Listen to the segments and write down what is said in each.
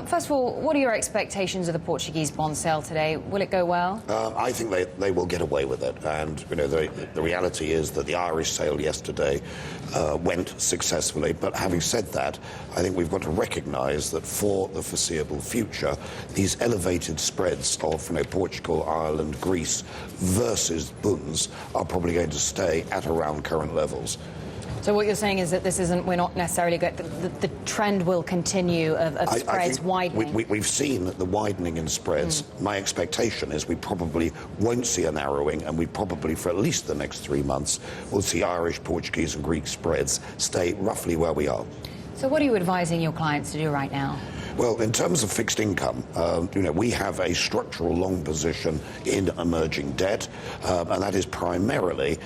First of all, what are your expectations of the Portuguese bond sale today? Will it go well? I think they will get away with it. And, you know, the reality is that the Irish sale yesterday went successfully. But having said that, I think we've got to recognise that for the foreseeable future, these elevated spreads of, you know, Portugal, Ireland, Greece versus bunds are probably going to stay at around current levels. So what you're saying is that we're not necessarily good. The trend will continue of spreads widening. We've seen the widening in spreads. My expectation is we probably won't see a narrowing, and we probably, for at least the next 3 months, will see Irish, Portuguese and Greek spreads stay roughly where we are. So what are you advising your clients to do right now? Well, in terms of fixed income, you know, we have a structural long position in emerging debt, and that is primarily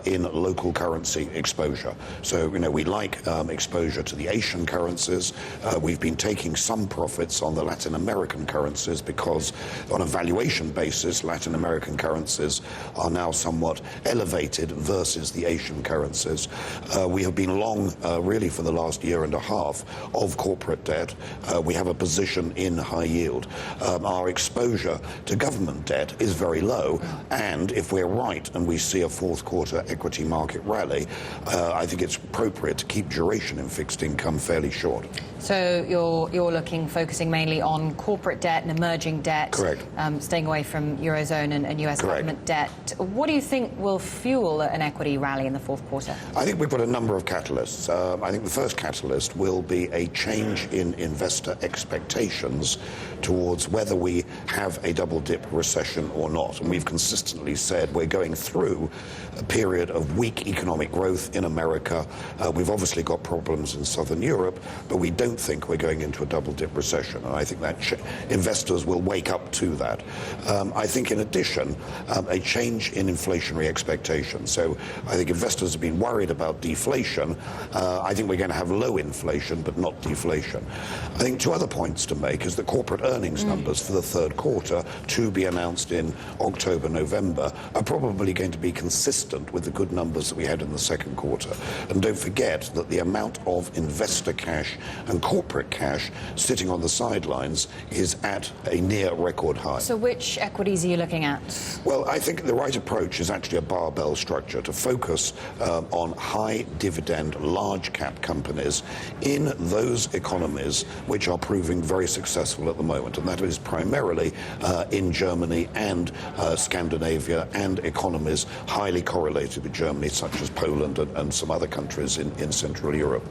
in local currency exposure. So, you know, we like exposure to the Asian currencies. We've been taking some profits on the Latin American currencies because, on a valuation basis, Latin American currencies are now somewhat elevated versus the Asian currencies. We have been long, really, for the last year and a half of corporate debt. We have a position in high yield. Our exposure to government debt is very low, and if we're right and we see a fourth quarter equity market rally, I think it's appropriate to keep duration in fixed income fairly short. So you're focusing mainly on corporate debt and emerging debt. Correct. Staying away from Eurozone and US government debt. What do you think will fuel an equity rally in the fourth quarter? I think we've got a number of catalysts. I think the first catalyst will be a change in investor expectations towards whether we have a double-dip recession or not. And we've consistently said we're going through a period of weak economic growth in America. We've obviously got problems in Southern Europe, but we don't think we're going into a double-dip recession. And I think that investors will wake up to that. I think, in addition, a change in inflationary expectations. So I think investors have been worried about deflation. I think we're going to have low inflation, but not deflation. I think two other points to make is that corporate earnings numbers for the third quarter, to be announced in October, November, are probably going to be consistent with the good numbers that we had in the second quarter. And don't forget that the amount of investor cash and corporate cash sitting on the sidelines is at a near record high. So which equities are you looking at? Well, I think the right approach is actually a barbell structure to focus on high dividend, large cap companies in those economies which are proving very successful at the moment, and that is primarily in Germany and Scandinavia, and economies highly correlated with Germany, such as Poland and some other countries in Central Europe.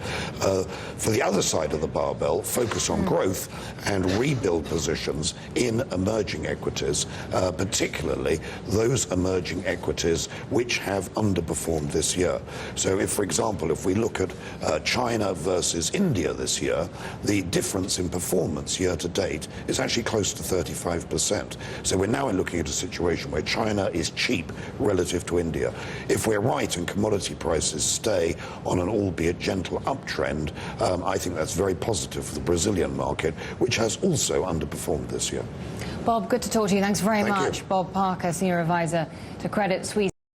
For the other side of the barbell, focus on growth and rebuild positions in emerging equities, particularly those emerging equities which have underperformed this year. So if, for example, if we look at China versus India this year, the difference in performance year to date is actually close to 35%. So we're now looking at a situation where China is cheap relative to India. If we're right and commodity prices stay on an albeit gentle uptrend, I think that's very positive for the Brazilian market, which has also underperformed this year. Bob, good to talk to you. Thanks very much. You. Bob Parker, Senior Advisor to Credit Suisse.